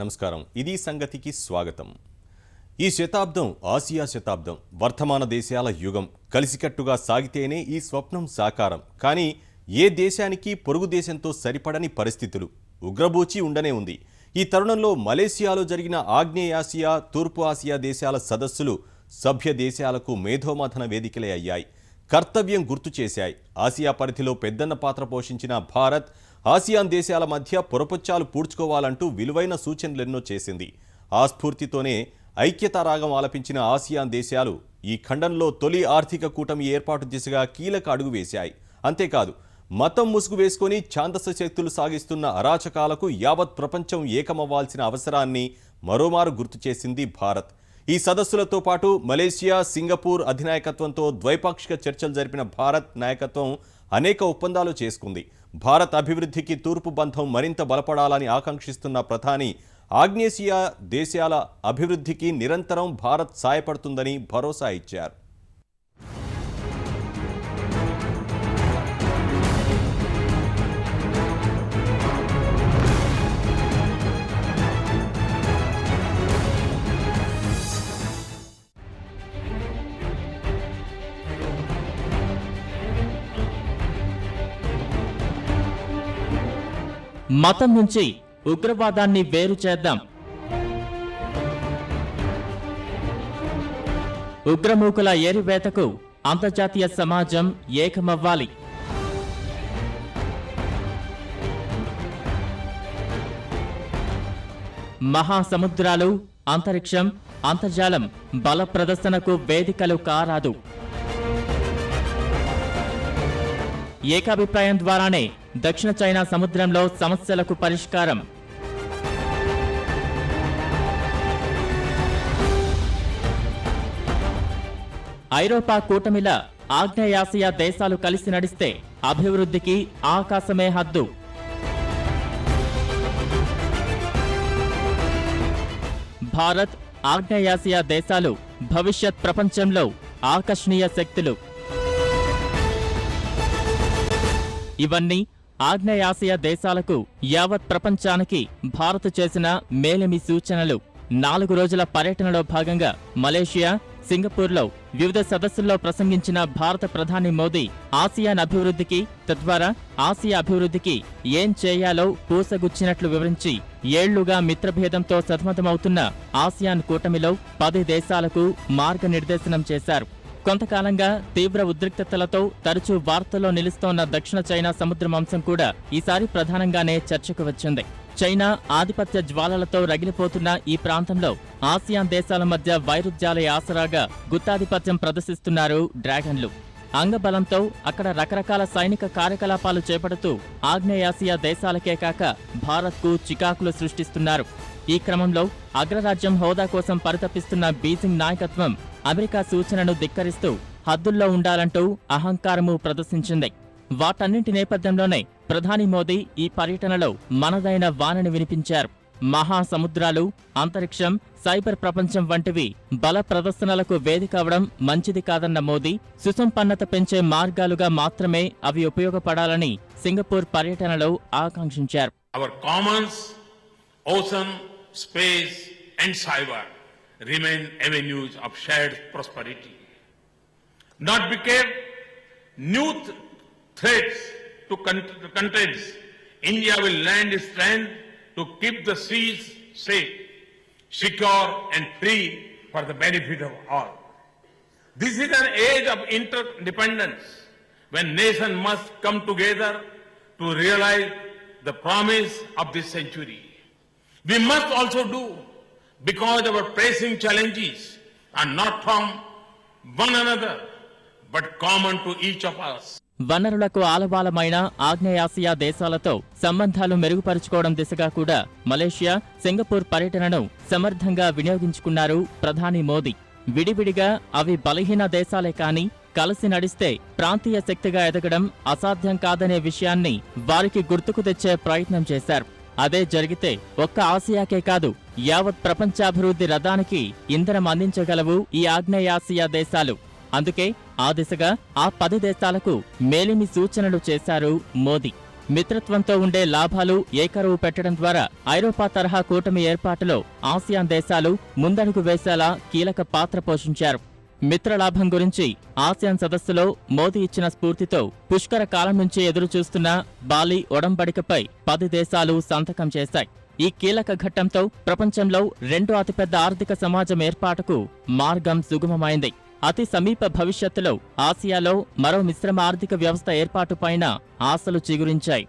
నమస్కారం. ఇది సంగతికి స్వాగతం. ఈ శతాబ్దం ఆసియా శతాబ్దం, వర్తమాన దేశాల యుగం. కలిసికట్టుగా సాగితేనే ఈ స్వప్నం సాకారం. కానీ ఏ దేశానికి పొరుగు దేశంతో సరిపడని పరిస్థితులు, ఉగ్రబూచి ఉండనే ఉంది. ఈ తరుణంలో మలేసియాలో జరిగిన ఆగ్నేయాసియా, తూర్పు ఆసియా దేశాల సదస్సులు సభ్య దేశాలకు మేధోమథన వేదికలే అయ్యాయి. కర్తవ్యం గుర్తు చేశాయి. ఆసియా పరిధిలో పెద్దన్న పాత్ర పోషించిన భారత్ ఆసియాన్ దేశాల మధ్య పొరపొచ్చాలు పూడ్చుకోవాలంటూ విలువైన సూచనలెన్నో చేసింది. ఆ స్ఫూర్తితోనే ఐక్యతా రాగం ఆలపించిన ఆసియాన్ దేశాలు ఈ ఖండంలో తొలి ఆర్థిక కూటమి ఏర్పాటు దిశగా కీలక అడుగు వేశాయి. అంతేకాదు, మతం ముసుగు వేసుకొని ఛాందస శక్తులు సాగిస్తున్న అరాచకాలకు యావత్ ప్రపంచం ఏకమవ్వాల్సిన అవసరాన్ని మరోమారు గుర్తు చేసింది భారత్. ఈ సదస్సులతో పాటు మలేషియా, సింగపూర్ అధినాయకత్వంతో ద్వైపాక్షిక చర్చలు జరిపిన భారత్ నాయకత్వం అనేక ఒప్పందాలు చేసుకుంది. భారత్ అభివృద్ధికి తూర్పు బంధం మరింత బలపడాలని ఆకాంక్షిస్తున్న ప్రధాని ఆగ్నేసియా దేశాల అభివృద్ధికి నిరంతరం భారత్ సాయపడుతుందని భరోసా ఇచ్చారు. మతం నుంచి ఉగ్రవాదాన్ని వేరు చేద్దాం. ఉగ్రమూకల ఏరివేతకు అంతర్జాతీయ సమాజం ఏకమవ్వాలి. మహాసముద్రాలు, అంతరిక్షం, అంతర్జాలం బల ప్రదర్శనకు వేదికలు కారాదు. ఏకాభిప్రాయం ద్వారానే దక్షిణ చైనా సముద్రంలో సమస్యలకు పరిష్కారం. ఐరోపా కూటమిల ఆగ్నేయాసియా దేశాలు కలిసి నడిస్తే అభివృద్ధికి ఆకాశమే హద్దు. భారత్, ఆగ్నేయాసియా దేశాలు భవిష్యత్ ప్రపంచంలో ఆకర్షణీయ శక్తులు. ఇవన్నీ ఆగ్నేయాసియా దేశాలకు, యావత్ ప్రపంచానికి భారత్ చేసిన మేలిమి సూచనలు. 4 రోజుల పర్యటనలో భాగంగా మలేషియా, సింగపూర్లో వివిధ సదస్సుల్లో ప్రసంగించిన భారత ప్రధాని మోదీ ఆసియాన్ అభివృద్ధికి, తద్వారా ఆసియా అభివృద్ధికి ఏం చేయాలో పూసగుచ్చినట్లు వివరించి, ఏళ్లుగా మిత్రభేదంతో సతమతమవుతున్న ఆసియాన్ కూటమిలో 10 దేశాలకు మార్గనిర్దేశనం చేశారు. కొంతకాలంగా తీవ్ర ఉద్రిక్తతలతో తరచూ వార్తల్లో నిలుస్తోన్న దక్షిణ చైనా సముద్రం అంశం కూడా ఈసారి ప్రధానంగానే చర్చకు వచ్చింది. చైనా ఆధిపత్య జ్వాలలతో రగిలిపోతున్న ఈ ప్రాంతంలో ఆసియాన్ దేశాల మధ్య వైరుధ్యాల ఆసరాగా గుత్తాధిపత్యం ప్రదర్శిస్తున్నారు డ్రాగన్లు. అంగబలంతో అక్కడ రకరకాల సైనిక కార్యకలాపాలు చేపడుతూ ఆగ్నేయాసియా దేశాలకే కాక భారత్కు చికాకులు సృష్టిస్తున్నారు. ఈ క్రమంలో అగ్రరాజ్యం హోదా కోసం పరితపిస్తున్న బీజింగ్ నాయకత్వం అమెరికా సూచనను ధిక్కరిస్తూ హద్దుల్లో ఉండాలంటూ అహంకారము ప్రదర్శించింది. వాటన్నింటి నేపథ్యంలోనే ప్రధాని మోదీ ఈ పర్యటనలో మనదైన వాణిని వినిపించారు. మహాసముద్రాలు, అంతరిక్షం, సైబర్ ప్రపంచం వంటివి బల ప్రదర్శనలకు వేదిక అవడం మంచిది కాదన్న మోదీ, సుసంపన్నత పెంచే మార్గాలుగా మాత్రమే అవి ఉపయోగపడాలని సింగపూర్ పర్యటనలో ఆకాంక్షించారు. Ocean, space and cyber remain avenues of shared prosperity. Not became new threats to countries. India will lend its strength to keep the seas safe, secure and free for the benefit of all. This is an age of interdependence when nations must come together to realize the promise of this century. We must also do, because our pressing challenges are not from one another, but common to each of us. వనరులకు ఆలవాలమైన ఆగ్నేయాసియా దేశాలతో సంబంధాలు మెరుగుపరుచుకోవడం దిశగా కూడా Malaysia, Singapore పర్యటనను సమర్థంగా వినియోగించుకున్నారు ప్రధాని మోదీ. విడివిడిగా అవి బలహీన దేశాలే కాని కలిసి నడిస్తే ప్రాంతీయ శక్తిగా ఎదగడం అసాధ్యం కాదనే విషయాన్ని వారికి గుర్తుకు తెచ్చే ప్రయత్నం చేశారు. అదే జరిగితే ఒక్క ఆసియాకే కాదు, యావత్ ప్రపంచాభివృద్ధి రథానికి ఇంధనం అందించగలవు ఈ ఆగ్నేయాసియా దేశాలు. అందుకే ఆ దిశగా ఆ 10 దేశాలకు మేలిమి సూచనలు చేశారు మోదీ. మిత్రత్వంతో ఉండే లాభాలు ఏకరువు పెట్టడం ద్వారా ఐరోపా తరహా కూటమి ఏర్పాటులో ఆసియాన్ దేశాలు ముందడుగు వేసేలా కీలక పాత్ర పోషించారు. మిత్రలాభం గురించి ఆసియాన్ సదస్సులో మోదీ ఇచ్చిన స్ఫూర్తితో పుష్కర కాలం నుంచి ఎదురుచూస్తున్న బాలి ఒడంబడికపై 10 దేశాలు సంతకం చేశాయి. ఈ కీలక ఘట్టంతో ప్రపంచంలో రెండో అతిపెద్ద ఆర్థిక సమాజం ఏర్పాటుకు మార్గం సుగమమైంది. అతి సమీప భవిష్యత్తులో ఆసియాలో మరో మిశ్రమ ఆర్థిక వ్యవస్థ ఏర్పాటుపైన ఆశలు చిగురించాయి.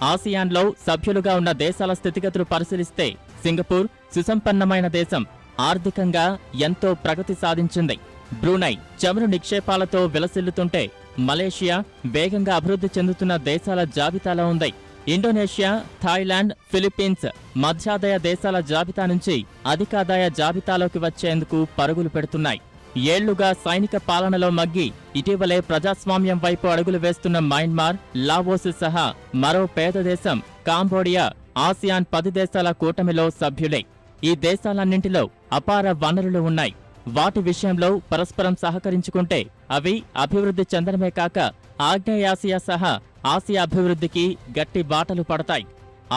ఆసియాన్లో సభ్యులుగా ఉన్న దేశాల స్థితిగతులు పరిశీలిస్తే సింగపూర్ సుసంపన్నమైన దేశం, ఆర్థికంగా ఎంతో ప్రగతి సాధించింది. బ్రూనై చమురు నిక్షేపాలతో విలసిల్లుతుంటే మలేషియా వేగంగా అభివృద్ధి చెందుతున్న దేశాల జాబితాలో ఉంది. ఇండోనేషియా, థాయిలాండ్, ఫిలిప్పీన్స్ మధ్యాదాయ దేశాల జాబితా నుంచి అధికాదాయ జాబితాలోకి వచ్చేందుకు పరుగులు పెడుతున్నాయి. ఏళ్లుగా సైనిక పాలనలో మగ్గి ఇటీవలే ప్రజాస్వామ్యం వైపు అడుగులు వేస్తున్న మయన్మార్, లావోస్ సహా మరో పేద దేశం కాంబోడియా ఆసియాన్ 10 దేశాల కూటమిలో సభ్యులే. ఈ దేశాలన్నింటిలో అపార వనరులు ఉన్నాయి. వాటి విషయంలో పరస్పరం సహకరించుకుంటే అవి అభివృద్ధి చెందడమే కాక ఆగ్నేయాసియా సహా ఆసియా అభివృద్ధికి గట్టి బాటలు పడతాయి.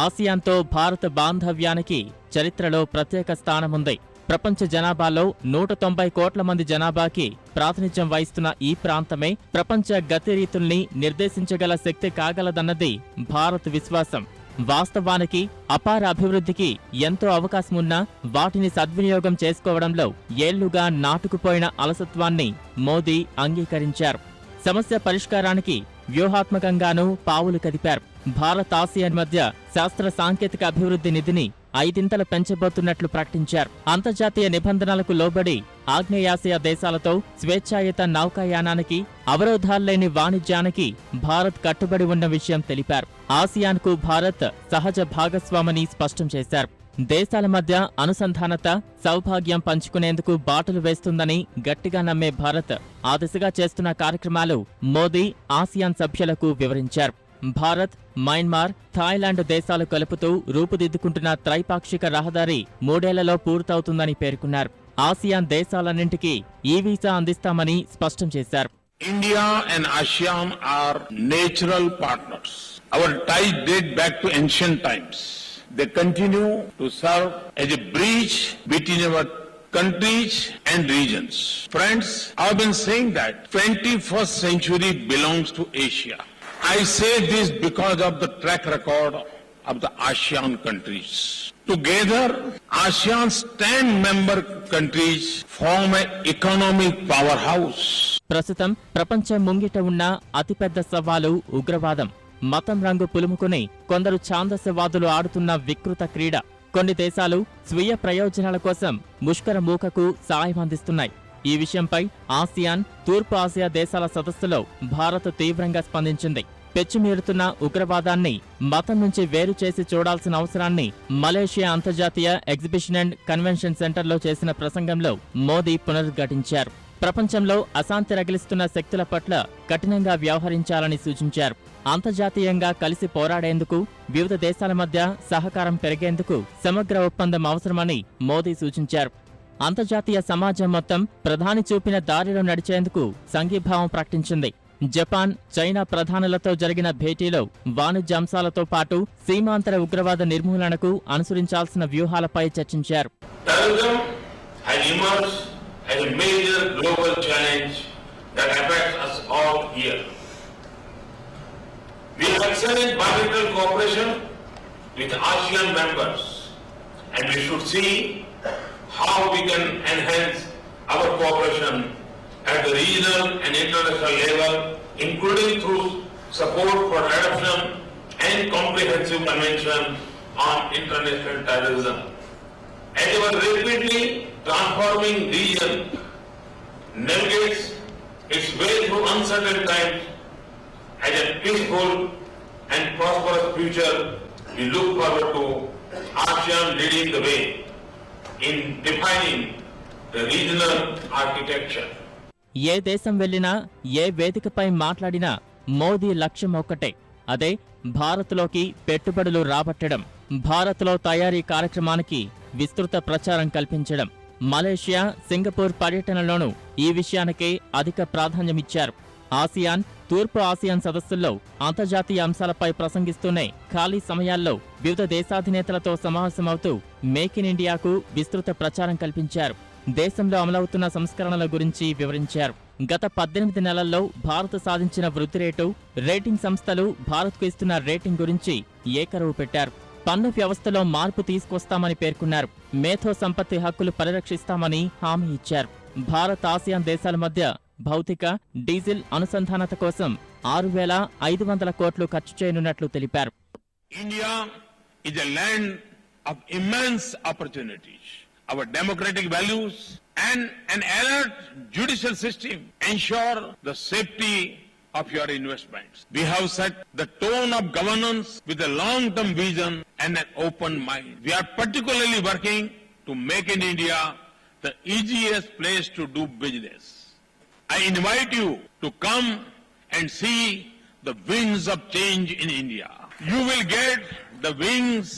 ఆసియాన్తో భారత బాంధవ్యానికి చరిత్రలో ప్రత్యేక స్థానముంది. ప్రపంచ జనాభాలో 190 కోట్ల మంది జనాభాకి ప్రాతినిధ్యం వహిస్తున్న ఈ ప్రాంతమే ప్రపంచ గతిరీతుల్ని నిర్దేశించగల శక్తి కాగలదన్నది భారత్ విశ్వాసం. వాస్తవానికి అపార అభివృద్ధికి ఎంతో అవకాశమున్నా వాటిని సద్వినియోగం చేసుకోవడంలో ఏళ్లుగా నాటుకుపోయిన అలసత్వాన్ని మోదీ అంగీకరించారు. సమస్య పరిష్కారానికి వ్యూహాత్మకంగానూ పావులు కదిపారు. భారత్ ఆసియాన్ మధ్య శాస్త్ర సాంకేతిక అభివృద్ధి నిధిని 5 పెంచబోతున్నట్లు ప్రకటించారు. అంతర్జాతీయ నిబంధనలకు లోబడి ఆగ్నేయాసియా దేశాలతో స్వేచ్ఛాయుత నౌకాయానానికి, అవరోధాల్లేని వాణిజ్యానికి భారత్ కట్టుబడి ఉన్న విషయం తెలిపారు. ఆసియాన్కు భారత్ సహజ భాగస్వామని స్పష్టం చేశారు. దేశాల మధ్య అనుసంధానత, సౌభాగ్యం పంచుకునేందుకు బాటలు వేస్తుందని గట్టిగా నమ్మే భారత్ ఆ దిశగా చేస్తున్న కార్యక్రమాలు మోదీ ఆసియాన్ సభ్యులకు వివరించారు. భారత్, మయన్మార్, థాయిలాండ్ దేశాలు కలుపుతూ రూపుదిద్దుకుంటున్న త్రైపాక్షిక రహదారి 3 ఏళ్లలో పూర్తవుతుందని పేర్కొన్నారు. ఆసియాన్ దేశాలన్నింటికీ ఈ వీసా అందిస్తామని స్పష్టం చేశారు. India and ASEAN are natural partners. Our ties date back to ancient times. They continue to serve as a bridge between our countries and regions. Friends, I've been saying that 21st century belongs to Asia. I say this because of the track record of the ASEAN countries. Together, ASEAN's 10 member countries form an economic powerhouse. ప్రస్తుతం ప్రపంచం ముంగిట ఉన్న అతిపెద్ద సవాలు ఉగ్రవాదం. మతం రంగు పులుముకుని కొందరు ఛాందసవాదులు ఆడుతున్న వికృత క్రీడ. కొన్ని దేశాలు స్వీయ ప్రయోజనాల కోసం ముష్కర మూకకు సాయం అందిస్తున్నాయి. ఈ విషయంపై ఆసియాన్, తూర్పు ఆసియా దేశాల సదస్సులో భారత్ తీవ్రంగా స్పందించింది. పెచ్చుమీరుతున్న ఉగ్రవాదాన్ని మతం నుంచి వేరు చేసి చూడాల్సిన అవసరాన్ని మలేషియా అంతర్జాతీయ ఎగ్జిబిషన్ అండ్ కన్వెన్షన్ సెంటర్లో చేసిన ప్రసంగంలో మోదీ పునరుద్ఘాటించారు. ప్రపంచంలో అశాంతి రగిలిస్తున్న శక్తుల పట్ల కఠినంగా వ్యవహరించాలని సూచించారు. అంతర్జాతీయంగా కలిసి పోరాడేందుకు, వివిధ దేశాల మధ్య సహకారం పెరిగేందుకు సమగ్ర ఒప్పందం అవసరమని మోదీ సూచించారు. అంతర్జాతీయ సమాజం మొత్తం ప్రధాని చూపిన దారిలో నడిచేందుకు సంఘీభావం ప్రకటించింది. జపాన్, చైనా ప్రధానులతో జరిగిన భేటీలో వాణిజ్య అంశాలతో పాటు సీమాంతర ఉగ్రవాద నిర్మూలనకు అనుసరించాల్సిన వ్యూహాలపై చర్చించారు. As a major global challenge that affects us all here. We have excellent bilateral cooperation with ASEAN members, and we should see how we can enhance our cooperation at the regional and international level, including through support for adoption and comprehensive convention on international terrorism. As our rapidly transforming region navigates its way through uncertain times, as a peaceful and prosperous future, we look forward to ASEAN leading the way in defining the regional architecture. ఏ దేశం వెళ్లినా, ఏ వేదికపై మాట్లాడినా మోదీ లక్ష్యం ఒక్కటే, అదే భారత్లోకి పెట్టుబడులు రాబట్టడం, భారత్లో తయారీ కార్యక్రమానికి విస్తృత ప్రచారం కల్పించడం. మలేషియా, సింగపూర్ పర్యటనలోనూ ఈ విషయానికే అధిక ప్రాధాన్యమిచ్చారు. ఆసియాన్, తూర్పు ఆసియాన్ సదస్సుల్లో అంతర్జాతీయ అంశాలపై ప్రసంగిస్తూనే ఖాళీ సమయాల్లో వివిధ దేశాధినేతలతో సమావేశమవుతూ మేక్ ఇన్ ఇండియాకు విస్తృత ప్రచారం కల్పించారు. దేశంలో అమలవుతున్న సంస్కరణల గురించి వివరించారు. గత 18 నెలల్లో భారత్ సాధించిన వృద్ధి రేటు, రేటింగ్ సంస్థలు భారత్కు ఇస్తున్న రేటింగ్ గురించి ఏకరువు పెట్టారు. పన్ను వ్యవస్థలో మార్పు తీసుకొస్తామని పేర్కొన్నారు. మేధో సంపత్తి హక్కులు పరిరక్షిస్తామని హామీ ఇచ్చారు. భారత్, ఆసియాన్ దేశాల మధ్య భౌతిక, డీజిల్ అనుసంధానత కోసం 6,500 కోట్లు ఖర్చు చేయనున్నట్లు తెలిపారు. India is a land of immense opportunities. Our democratic values and an alert judicial system ensure the safety of your investments. We have set the tone of governance with a long-term vision and an open mind. We are particularly working to make in India the easiest place to do business. I invite you to come and see the wings of change in India. You will get the wings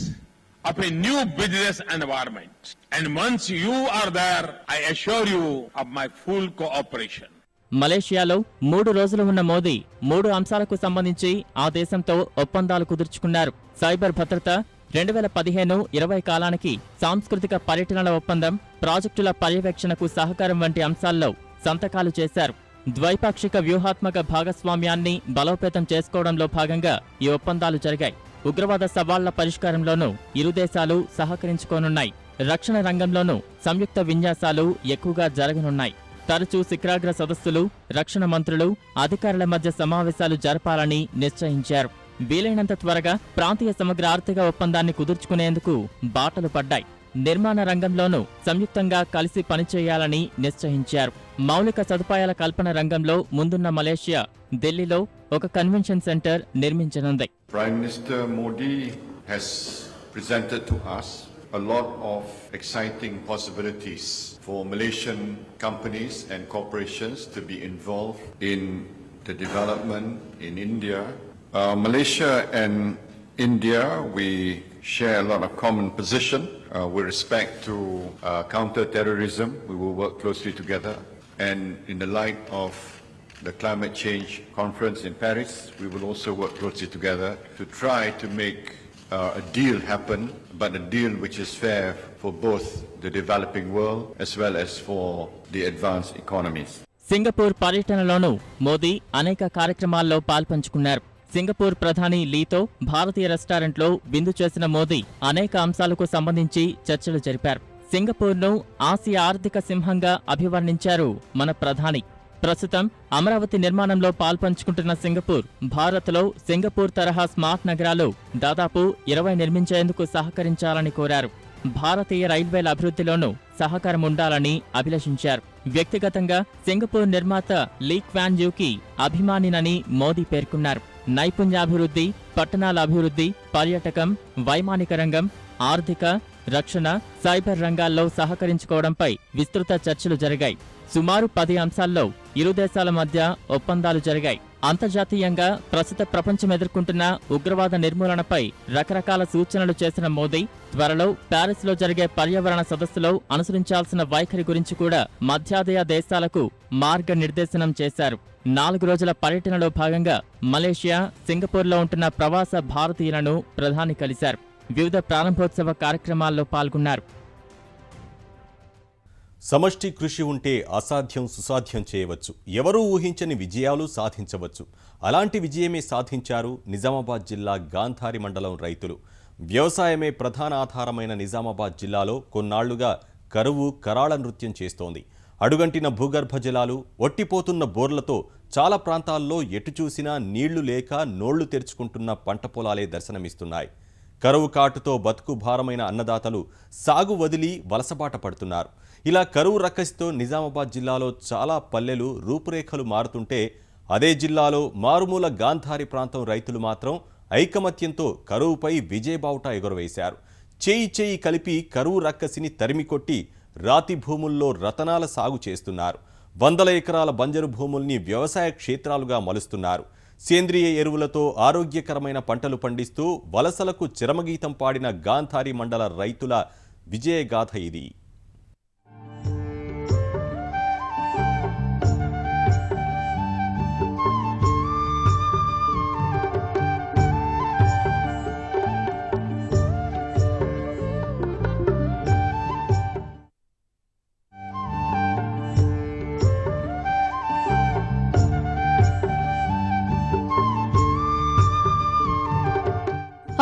of a new business environment. And once you are there, I assure you of my full cooperation. మలేషియాలో 3 రోజులు ఉన్న మోదీ 3 అంశాలకు సంబంధించి ఆ దేశంతో ఒప్పందాలు కుదుర్చుకున్నారు. Cyber భద్రత, 2015-20 కాలానికి సాంస్కృతిక పర్యటనల ఒప్పందం, ప్రాజెక్టుల పర్యవేక్షణకు సహకారం వంటి అంశాల్లో సంతకాలు చేశారు. ద్వైపాక్షిక వ్యూహాత్మక భాగస్వామ్యాన్ని బలోపేతం చేసుకోవడంలో భాగంగా ఈ ఒప్పందాలు జరిగాయి. ఉగ్రవాద సవాళ్ల పరిష్కారంలోనూ ఇరు దేశాలు సహకరించుకోనున్నాయి. రక్షణ రంగంలోనూ సంయుక్త విన్యాసాలు ఎక్కువగా జరగనున్నాయి. తరచూ శిఖరాగ్ర సదస్సులు, రక్షణ మంత్రులు, అధికారుల మధ్య సమావేశాలు జరపాలని నిశ్చయించారు. వీలైనంత త్వరగా ప్రాంతీయ సమగ్ర ఆర్థిక ఒప్పందాన్ని కుదుర్చుకునేందుకు బాటలు పడ్డాయి. నిర్మాణ రంగంలోనూ సంయుక్తంగా కలిసి పనిచేయాలని నిశ్చయించారు. మౌలిక సదుపాయాల కల్పన రంగంలో ముందున్న మలేషియా ఢిల్లీలో ఒక కన్వెన్షన్ సెంటర్ నిర్మించనుంది. Prime Minister Modi has presented to us a lot of exciting possibilities for Malaysian companies and corporations to be involved in the development in India. Malaysia and India, we share a lot of common position with respect to counter-terrorism. We will work closely together, and in the light of the climate change conference in Paris, we will also work closely together to try to make a deal happen, but a deal which is fair for both the developing world as well as for the advanced economies. Singapore పర్యటనలోనూ మోదీ అనేక కార్యక్రమాల్లో పాల్పంచుకున్నారు. Singapore ప్రధాని లీతో భారతీయ రెస్టారెంట్లో విందు చేసిన మోదీ అనేక అంశాలకు సంబంధించి చర్చలు జరిపారు. సింగపూర్ను ఆసియా ఆర్థిక సింహంగా అభివర్ణించారు మన ప్రధాని. ప్రస్తుతం అమరావతి నిర్మాణంలో పాల్పంచుకుంటున్న సింగపూర్, భారత్లో సింగపూర్ తరహా స్మార్ట్ నగరాలు దాదాపు 20 నిర్మించేందుకు సహకరించాలని కోరారు. భారతీయ రైల్వేల అభివృద్ధిలోనూ సహకారం ఉండాలని అభిలషించారు. వ్యక్తిగతంగా సింగపూర్ నిర్మాత లీ క్వాన్ యూకి అభిమానినని మోదీ పేర్కొన్నారు. నైపుణ్యాభివృద్ధి, పట్టణాల అభివృద్ధి, పర్యాటకం, వైమానిక రంగం, ఆర్థిక, రక్షణ, సైబర్ రంగాల్లో సహకరించుకోవడంపై విస్తృత చర్చలు జరిగాయి. సుమారు 10 అంశాల్లో ఇరు దేశాల మధ్య ఒప్పందాలు జరిగాయి. అంతర్జాతీయంగా ప్రస్తుత ప్రపంచం ఎదుర్కొంటున్న ఉగ్రవాద నిర్మూలనపై రకరకాల సూచనలు చేసిన మోదీ త్వరలో ప్యారిస్లో జరిగే పర్యావరణ సదస్సులో అనుసరించాల్సిన వైఖరి గురించి కూడా మధ్యాసియా దేశాలకు మార్గనిర్దేశనం చేశారు. 4 రోజుల పర్యటనలో భాగంగా మలేషియా, సింగపూర్లో ఉంటున్న ప్రవాస భారతీయులను ప్రధాని కలిశారు. వివిధ ప్రారంభోత్సవ కార్యక్రమాల్లో పాల్గొన్నారు. సమష్టి కృషి ఉంటే అసాధ్యం సుసాధ్యం చేయవచ్చు. ఎవరూ ఊహించని విజయాలు సాధించవచ్చు. అలాంటి విజయమే సాధించారు నిజామాబాద్ జిల్లా గాంధారి మండలం రైతులు. వ్యవసాయమే ప్రధాన ఆధారమైన నిజామాబాద్ జిల్లాలో కొన్నాళ్లుగా కరువు కరాళ నృత్యం చేస్తోంది. అడుగంటిన భూగర్భ జలాలు, ఒట్టిపోతున్న బోర్లతో చాలా ప్రాంతాల్లో ఎటు చూసినా నీళ్లు లేక నోళ్లు తెరుచుకుంటున్న పంట పొలాలే దర్శనమిస్తున్నాయి. కరువు కాటుతో బతుకు భారమైన అన్నదాతలు సాగు వదిలి వలసబాట పడుతున్నారు. ఇలా కరువు రక్కసితో నిజామాబాద్ జిల్లాలో చాలా పల్లెలు రూపురేఖలు మారుతుంటే, అదే జిల్లాలో మారుమూల గాంధారి ప్రాంతం రైతులు మాత్రం ఐకమత్యంతో కరువుపై విజయబావుట ఎగురవేశారు. చేయి కలిపి కరువు రక్కసిని తరిమికొట్టి రాతి భూముల్లో రతనాల సాగు చేస్తున్నారు. 100 ఎకరాల బంజరు భూముల్ని వ్యవసాయ క్షేత్రాలుగా మలుస్తున్నారు. సేంద్రియ ఎరువులతో ఆరోగ్యకరమైన పంటలు పండిస్తూ వలసలకు చిరమగీతం పాడిన గాంధారి మండల రైతుల విజయగాథ ఇది.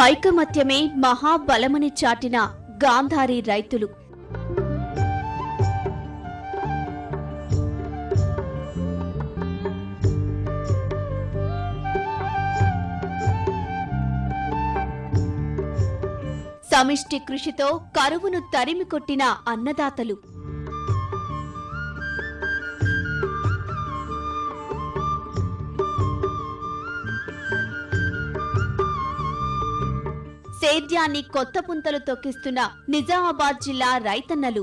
ఐకమత్యమే మహాబలమని చాటిన గాంధారి రైతులు. సమిష్టి కృషితో కరువును తరిమికొట్టిన అన్నదాతలు. సేద్యాన్ని కొత్త పుంతలు తొక్కిస్తున్న నిజామాబాద్ జిల్లా రైతన్నలు.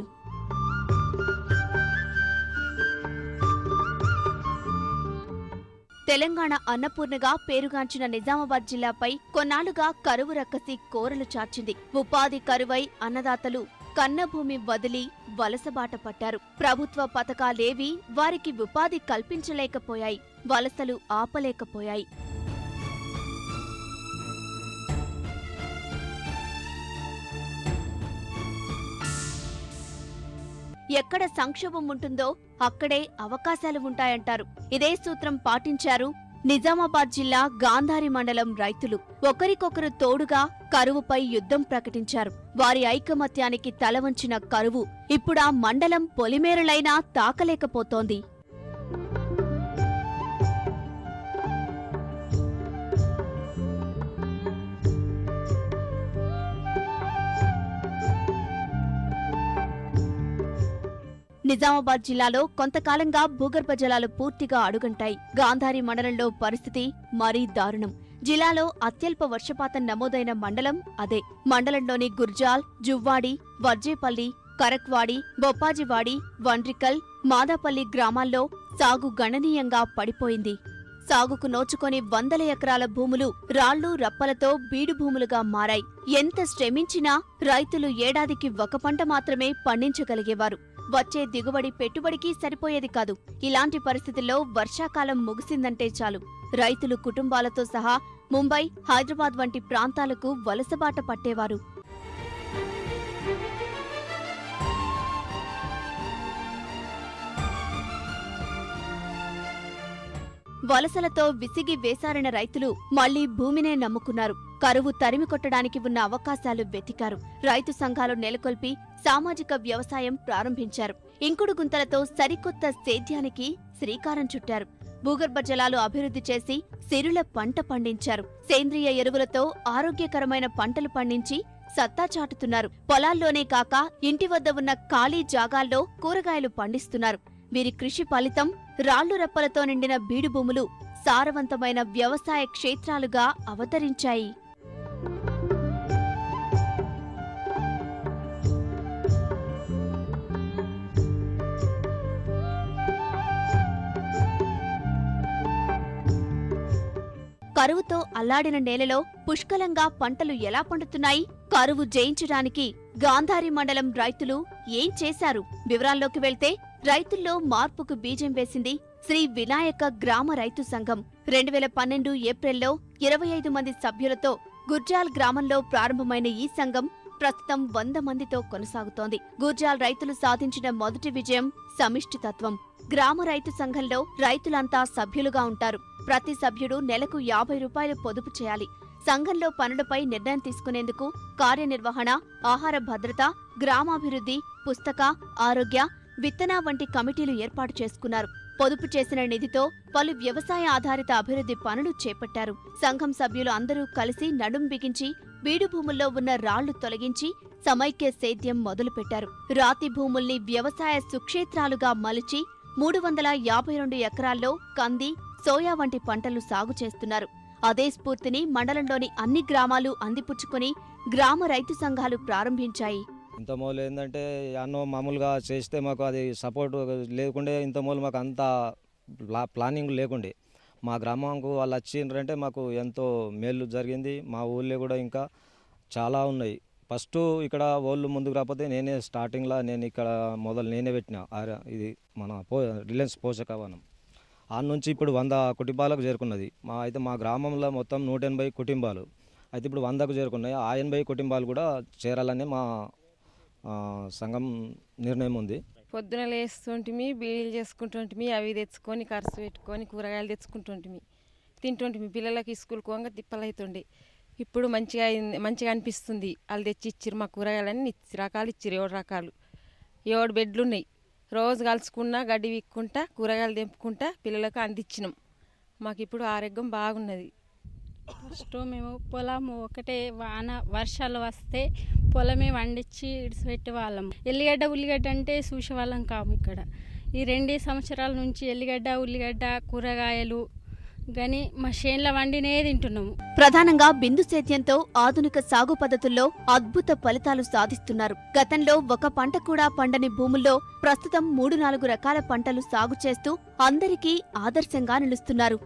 తెలంగాణ అన్నపూర్ణగా పేరుగాంచిన నిజామాబాద్ జిల్లాపై కొన్నాళ్లుగా కరువు రక్కసి కోరలు చాచింది. ఉపాధి కరువై అన్నదాతలు కన్నభూమి వదిలి వలసబాట పట్టారు. ప్రభుత్వ పథకాలేవీ వారికి ఉపాధి కల్పించలేకపోయాయి, వలసలు ఆపలేకపోయాయి. ఎక్కడ సంక్షోభం ఉంటుందో అక్కడే అవకాశాలు ఉంటాయంటారు. ఇదే సూత్రం పాటించారు నిజామాబాద్ జిల్లా గాంధారి మండలం రైతులు. ఒకరికొకరు తోడుగా కరువుపై యుద్ధం ప్రకటించారు. వారి ఐకమత్యానికి తలవంచిన కరువు ఇప్పుడా మండలం పొలిమేరలైనా తాకలేకపోతోంది. నిజామాబాద్ జిల్లాలో కొంతకాలంగా భూగర్భ జలాలు పూర్తిగా అడుగంటాయి. గాంధారి మండలంలో పరిస్థితి మరీ దారుణం. జిల్లాలో అత్యల్ప వర్షపాతం నమోదైన మండలం అదే. మండలంలోని గుర్జాల్, జువ్వాడి, వర్జేపల్లి, కరక్వాడి, బొప్పాజివాడి, వండ్రికల్, మాదాపల్లి గ్రామాల్లో సాగు గణనీయంగా పడిపోయింది. సాగుకు నోచుకొని వందల ఎకరాల భూములు రాళ్లు రప్పలతో బీడు భూములుగా మారాయి. ఎంత శ్రమించినా రైతులు ఏడాదికి ఒక పంట మాత్రమే పండించగలిగేవారు. వచ్చే దిగుబడి పెట్టుబడికి సరిపోయేది కాదు. ఇలాంటి పరిస్థితుల్లో వర్షాకాలం ముగిసిందంటే చాలు రైతులు కుటుంబాలతో సహా ముంబై, హైదరాబాద్ వంటి ప్రాంతాలకు వలసబాట పట్టేవారు. వలసలతో విసిగి వేసారిన రైతులు మళ్లీ భూమినే నమ్ముకున్నారు. కరువు తరిమికొట్టడానికి ఉన్న అవకాశాలు వెతికారు. రైతు సంఘాలు నెలకొల్పి సామాజిక వ్యవసాయం ప్రారంభించారు. ఇంకుడు గుంతలతో సరికొత్త సేద్యానికి శ్రీకారం చుట్టారు. భూగర్భ జలాలు అభివృద్ధి చేసి సిరుల పంట పండించారు. సేంద్రియ ఎరువులతో ఆరోగ్యకరమైన పంటలు పండించి సత్తా చాటుతున్నారు. పొలాల్లోనే కాక ఇంటి వద్ద ఉన్న ఖాళీ జాగాల్లో కూరగాయలు పండిస్తున్నారు. వీరి కృషి ఫలితం రాళ్లు రప్పలతో నిండిన బీడు భూములు సారవంతమైన వ్యవసాయ క్షేత్రాలుగా అవతరించాయి. కరువుతో అల్లాడిన నేలలో పుష్కలంగా పంటలు ఎలా పండుతున్నాయి? కరువు జయించడానికి గాంధారి మండలం రైతులు ఏం చేశారు? వివరాల్లోకి వెళ్తే రైతుల్లో మార్పుకు బీజం వేసింది శ్రీ వినాయక గ్రామ రైతు సంఘం. 2012 ఏప్రిల్లో 25 మంది సభ్యులతో గుర్జాల్ గ్రామంలో ప్రారంభమైన ఈ సంఘం ప్రస్తుతం 100 మందితో కొనసాగుతోంది. గుర్జాల్ రైతులు సాధించిన మొదటి విజయం సమిష్టితత్వం. గ్రామ రైతు సంఘంలో రైతులంతా సభ్యులుగా ఉంటారు. ప్రతి సభ్యుడు నెలకు 50 రూపాయలు పొదుపు చేయాలి. సంఘంలో పనులపై నిర్ణయం తీసుకునేందుకు కార్యనిర్వహణ, ఆహార భద్రత, గ్రామాభివృద్ధి, పుస్తక, ఆరోగ్య, విత్తన వంటి కమిటీలు ఏర్పాటు చేసుకున్నారు. పొదుపు చేసిన నిధితో పలు వ్యవసాయ ఆధారిత అభివృద్ధి పనులు చేపట్టారు. సంఘం సభ్యులు అందరూ కలిసి నడుం బిగించి బీడు భూముల్లో ఉన్న రాళ్లు తొలగించి సమైక్య సేద్యం మొదలుపెట్టారు. రాతి భూముల్ని వ్యవసాయ సుక్షేత్రాలుగా మలిచి 352 ఎకరాల్లో కంది, సోయా వంటి పంటలు సాగు చేస్తున్నారు. అదే స్ఫూర్తిని మండలంలోని అన్ని గ్రామాలు అందిపుచ్చుకుని గ్రామ రైతు సంఘాలు ప్రారంభించాయి. ఇంత మూలు ఏంటంటే అన్నో మామూలుగా చేస్తే మాకు అది సపోర్ట్ లేకుండే, ఇంత మూలు మాకు అంత ప్లానింగ్ లేకుండే. మా గ్రామంకు వాళ్ళు వచ్చిండ్రంటే మాకు ఎంతో మేలు జరిగింది. మా ఊళ్ళో కూడా ఇంకా చాలా ఉన్నాయి. ఫస్ట్ ఇక్కడ వాళ్ళు ముందుకు రాకపోతే నేనే స్టార్టింగ్లో ఇక్కడ నేనే పెట్టిన ఇది మన రిలయన్స్ పోషకవనం. ఆ నుంచి ఇప్పుడు 100 కుటుంబాలకు చేరుకున్నది. మా గ్రామంలో మొత్తం 180 కుటుంబాలు అయితే ఇప్పుడు 100కు చేరుకున్నాయి. ఆ 80 కుటుంబాలు కూడా చేరాలని మా సంఘం నిర్ణయం ఉంది. పొద్దున లేస్తుంటిమి, బీడీలు చేసుకుంటుంటిమి, అవి తెచ్చుకొని ఖర్చు పెట్టుకొని కూరగాయలు తెచ్చుకుంటుంటిమి, తింటుంటిమి. పిల్లలకి స్కూల్కి పోగా తిప్పలు అవుతుండే. ఇప్పుడు మంచిగా అయింది, మంచిగా అనిపిస్తుంది. వాళ్ళు తెచ్చి ఇచ్చిర్రు మా కూరగాయలన్నీ రకాలు ఇచ్చిర్రు, 7 రకాలు 7 బెడ్లు ఉన్నాయి. రోజు కలుసుకున్నా గడ్డి విక్కుంటా కూరగాయలు తెంపుకుంటా పిల్లలకు అందించినాం. మాకు ఇప్పుడు ఆరోగ్యం బాగున్నది. ఫస్ట్ మేము పొలం ఒకటే వర్షాలు వస్తే పొలమే వండించి ఇడిచిపెట్టే వాళ్ళం. ఎల్లిగడ్డ ఉల్లిగడ్డ అంటే చూసేవాళ్ళం కాము. ఇక్కడ ఈ 2 సంవత్సరాల నుంచి ఎల్లిగడ్డ ఉల్లిగడ్డ కూరగాయలు కానీ మా చేన్ల వండినే తింటున్నాము. ప్రధానంగా బిందు సేద్యంతో ఆధునిక సాగు పద్ధతుల్లో అద్భుత ఫలితాలు సాధిస్తున్నారు. గతంలో ఒక పంట కూడా పండని భూముల్లో ప్రస్తుతం 3-4 రకాల పంటలు సాగు చేస్తూ అందరికీ ఆదర్శంగా నిలుస్తున్నారు.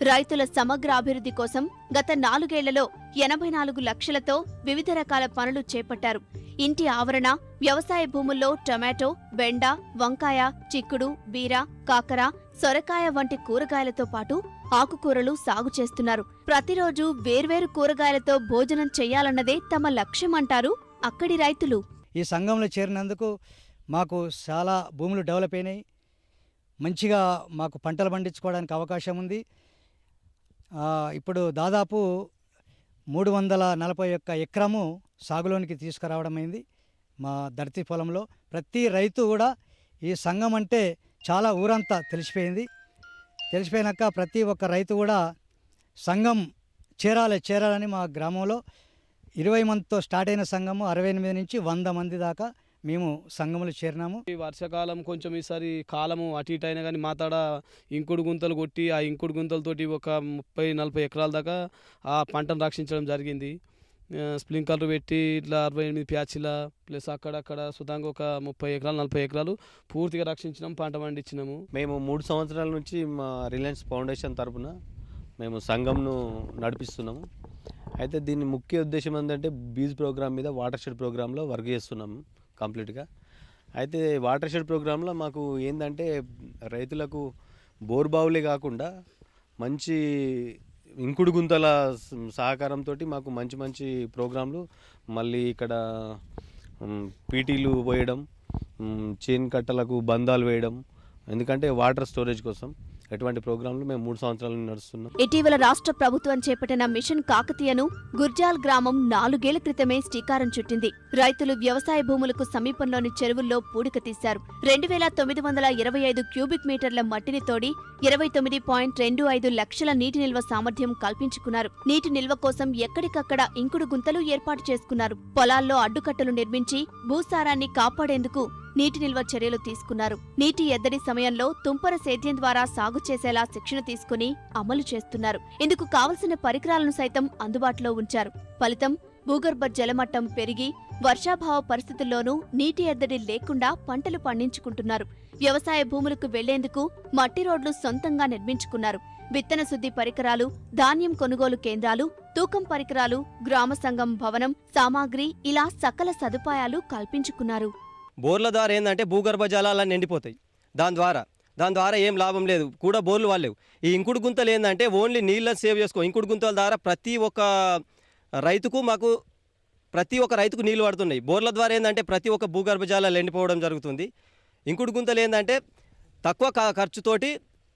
రైతుల సమగ్ర అభివృద్ధి కోసం గత 4 ఏళ్లలో 84 లక్షలతో వివిధ రకాల పనులు చేపట్టారు. ఇంటి ఆవరణ, వ్యవసాయ భూముల్లో టొమాటో, బెండ, వంకాయ, చిక్కుడు, బీర, కాకర, సొరకాయ వంటి కూరగాయలతో పాటు ఆకుకూరలు సాగు చేస్తున్నారు. ప్రతిరోజు వేర్వేరు కూరగాయలతో భోజనం చేయాలన్నదే తమ లక్ష్యమంటారు అక్కడి రైతులు. ఈ సంఘంలో చేరినందుకు మాకు చాలా భూములు డెవలప్ అయినాయి. మంచిగా మాకు పంటలు పండించుకోవడానికి అవకాశం ఉంది. ఇప్పుడు దాదాపు 341 ఎకరము సాగులోనికి తీసుకురావడం అయింది మా దర్తి పొలంలో. ప్రతి రైతు కూడా ఈ సంఘం అంటే చాలా ఊరంతా తెలిసిపోయినాక ప్రతి ఒక్క రైతు కూడా సంఘం చేరాలని మా గ్రామంలో 20 మందితో స్టార్ట్ అయిన సంఘము 68 నుంచి 100 మంది దాకా మేము సంఘములు చేరినాము. ఈ వర్షాకాలం కొంచెం ఈసారి కాలము అటు ఇటు అయినా కానీ మాతాడ ఇంకుడు గుంతలు కొట్టి ఆ ఇంకుడు గుంతలతోటి ఒక 30-40 ఎకరాల దాకా ఆ పంటను రక్షించడం జరిగింది. స్ప్రింక్లర్ పెట్టి ఇట్లా 68 ప్యాచ్ల ప్లస్ అక్కడక్కడ సుతంగా ఒక 30 ఎకరాలు 40 ఎకరాలు పూర్తిగా రక్షించినాము, పంట పండించినాము. మేము 3 సంవత్సరాల నుంచి మా రిలయన్స్ ఫౌండేషన్ తరఫున మేము సంఘంను నడిపిస్తున్నాము. అయితే దీని ముఖ్య ఉద్దేశం ఏంటంటే బీజ్ ప్రోగ్రామ్ మీద వాటర్ షెడ్ ప్రోగ్రాంలో వర్క్ చేస్తున్నాము కంప్లీట్గా. అయితే వాటర్ షెడ్ ప్రోగ్రాంలో మాకు ఏంటంటే రైతులకు బోర్బావులే కాకుండా మంచి ఇంకుడు గుంతల సహకారంతో మాకు మంచి ప్రోగ్రాంలు, మళ్ళీ ఇక్కడ పీటీలు పోయడం, చైన్ కట్టలకు బంధాలు వేయడం, ఎందుకంటే వాటర్ స్టోరేజ్ కోసం ఎటువంటి ప్రోగ్రాంలు మేము 3 సంవత్సరాల నుంచి నడుస్తున్నాం. ఇటీవల రాష్ట్ర ప్రభుత్వం చేపట్టిన మిషన్ కాకతీయను గుర్జాల్ గ్రామం 4 ఏళ్ల క్రితమే శ్రీకారం చుట్టింది. రైతులు వ్యవసాయ భూములకు సమీపంలోని చెరువుల్లో పూడిక తీశారు. 2925 క్యూబిక్ మీటర్ల మట్టిని తోడి 29.25 లక్షల నీటి నిల్వ సామర్థ్యం కల్పించుకున్నారు. నీటి నిల్వ కోసం ఎక్కడికక్కడ ఇంకుడు గుంతలు ఏర్పాటు చేసుకున్నారు. పొలాల్లో అడ్డుకట్టలు నిర్మించి భూసారాన్ని కాపాడేందుకు నీటి నిల్వ చర్యలు తీసుకున్నారు. నీటి ఎద్దడి సమయంలో తుంపర సేద్యం ద్వారా సాగు చేసేలా శిక్షణ తీసుకుని అమలు చేస్తున్నారు. ఇందుకు కావలసిన పరికరాలను సైతం అందుబాటులో ఉంచారు. ఫలితం భూగర్భ జలమట్టం పెరిగి వర్షాభావ పరిస్థితుల్లోనూ నీటి ఎద్దడి లేకుండా పంటలు పండించుకుంటున్నారు. వ్యవసాయ భూములకు వెళ్లేందుకు మట్టి రోడ్లు సొంతంగా నిర్మించుకున్నారు. విత్తన శుద్ధి పరికరాలు, ధాన్యం కొనుగోలు కేంద్రాలు, తూకం పరికరాలు, గ్రామ సంఘం భవనం, సామాగ్రి ఇలా సకల సదుపాయాలు కల్పించుకున్నారు. బోర్ల ద్వారా ఏంటంటే భూగర్భ జలాలన్నీ ఎండిపోతాయి. దాని ద్వారా ఏం లాభం లేదు, కూడా బోర్లు వాళ్ళేవు. ఈ ఇంకుడు గుంతలు ఏంటంటే ఓన్లీ నీళ్ళని సేవ్ చేసుకో. ఇంకుడు గుంతల ద్వారా ప్రతి ఒక్క రైతుకు నీళ్లు పడుతున్నాయి. బోర్ల ద్వారా ఏంటంటే ప్రతి ఒక్క భూగర్భ జలాలు ఎండిపోవడం జరుగుతుంది. ఇంకుడు గుంతలు ఏంటంటే తక్కువ ఖర్చుతోటి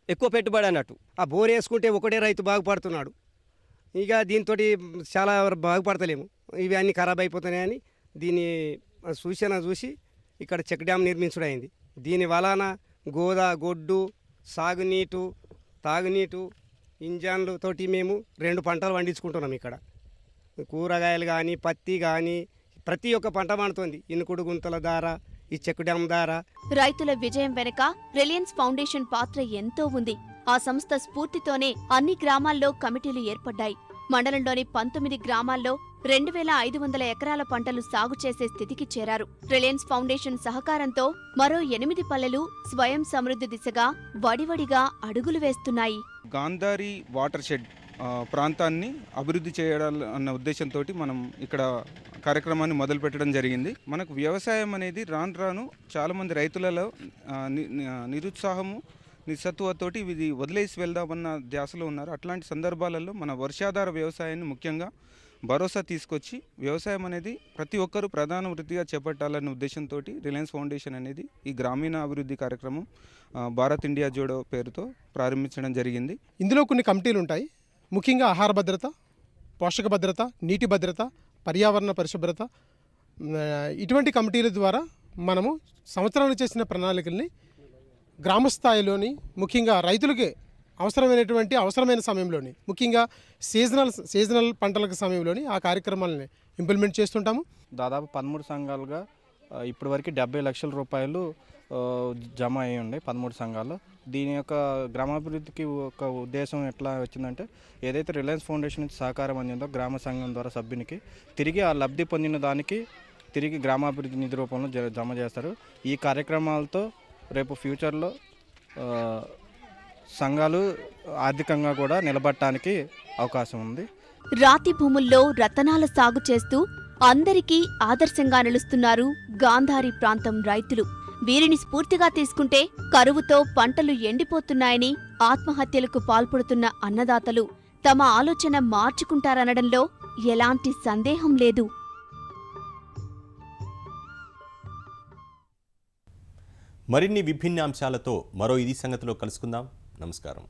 ఎక్కువ పెట్టుబడి అన్నట్టు. ఆ బోర్ వేసుకుంటే ఒకటే రైతు బాగుపడుతున్నాడు. ఇక దీంతో చాలా బాగుపడతలేము, ఇవి అన్నీ ఖరాబ్ అయిపోతున్నాయని దీన్ని సూచన చూసి ఇక్కడ చెక్ డ్యామ్ నిర్మించడమైంది. దీని వలన గొడ్డు, సాగునీటు, తాగునీటు, ఇంజన్లతోటి మేము 2 పంటలు పండించుకుంటున్నాం. ఇక్కడ కూరగాయలు కానీ పత్తి కానీ ప్రతి ఒక్క పంట పండుతుంది ఇనుకుడు గుంతల ద్వారా, ఈ చెక్ డ్యామ్ ద్వారా. రైతుల విజయం వెనుక రిలయన్స్ ఫౌండేషన్ పాత్ర ఎంతో ఉంది. ఆ సంస్థ స్ఫూర్తితోనే అన్ని గ్రామాల్లో కమిటీలు ఏర్పడ్డాయి. మండలంలోని 19 గ్రామాల్లో 2500 ఎకరాల పంటలు సాగు చేసే స్థితికి చేరారు. రిలయన్స్ ఫౌండేషన్ సహకారంతో మరో 8 పల్లెలు స్వయం సమృద్ధి దిశగా వడివడిగా అడుగులు వేస్తున్నాయి. గాంధారి వాటర్ షెడ్ ప్రాంతాన్ని అభివృద్ధి చేయాలన్న ఉద్దేశంతో మనం ఇక్కడ కార్యక్రమాన్ని మొదలు పెట్టడం జరిగింది. మనకు వ్యవసాయం అనేది రాను చాలామంది రైతులలో నిరుత్సాహము, నిస్సత్తువతోటి ఇది వదిలేసి వెళ్దామన్న ధ్యాసలో ఉన్నారు. అట్లాంటి సందర్భాలలో మన వర్షాధార వ్యవసాయాన్ని ముఖ్యంగా భరోసా తీసుకొచ్చి వ్యవసాయం అనేది ప్రతి ఒక్కరూ ప్రధాన వృత్తిగా చేపట్టాలనే ఉద్దేశంతో రిలయన్స్ ఫౌండేషన్ అనేది ఈ గ్రామీణ అభివృద్ధి కార్యక్రమం భారత్ ఇండియా జోడో పేరుతో ప్రారంభించడం జరిగింది. ఇందులో కొన్ని కమిటీలు ఉంటాయి. ముఖ్యంగా ఆహార భద్రత, పోషక భద్రత, నీటి భద్రత, పర్యావరణ పరిశుభ్రత, ఇటువంటి కమిటీల ద్వారా మనము సంవత్సరానికి చేసిన ప్రణాళికల్ని గ్రామ స్థాయిలోని ముఖ్యంగా రైతులకి అవసరమైన సమయంలోని ముఖ్యంగా సీజనల్ పంటలకు సమయంలోని ఆ కార్యక్రమాలని ఇంప్లిమెంట్ చేస్తుంటాము. దాదాపు 13 సంఘాలుగా ఇప్పటివరకు 70 లక్షల రూపాయలు జమ అయ్యి ఉన్నాయి 13 సంఘాలు. దీని యొక్క గ్రామాభివృద్ధికి ఒక ఉద్దేశం ఎట్లా వచ్చిందంటే, ఏదైతే రిలయన్స్ ఫౌండేషన్ నుంచి సహకారం అందిందో గ్రామ సంఘం ద్వారా సభ్యునికి తిరిగి ఆ లబ్ధి పొందిన దానికి తిరిగి గ్రామాభివృద్ధి నిధి రూపంలో జమ చేస్తారు. ఈ కార్యక్రమాలతో రేపు ఫ్యూచర్లో సంఘాలు ఆర్థికంగా కూడా నిలబడటానికి అవకాశం ఉంది. రాతి భూముల్లో రతనాల సాగు చేస్తూ అందరికీ ఆదర్శంగా నిలుస్తున్నారు గాంధారి ప్రాంతం రైతులు. వీరిని స్ఫూర్తిగా తీసుకుంటే కరువుతో పంటలు ఎండిపోతున్నాయని ఆత్మహత్యలకు పాల్పడుతున్న అన్నదాతలు తమ ఆలోచన మార్చుకుంటారనడంలో ఎలాంటి సందేహం లేదు. మరిన్ని విభిన్న అంశాలతో మరో ఇది సంగతిలో కలుసుకుందాం. నమస్కారం.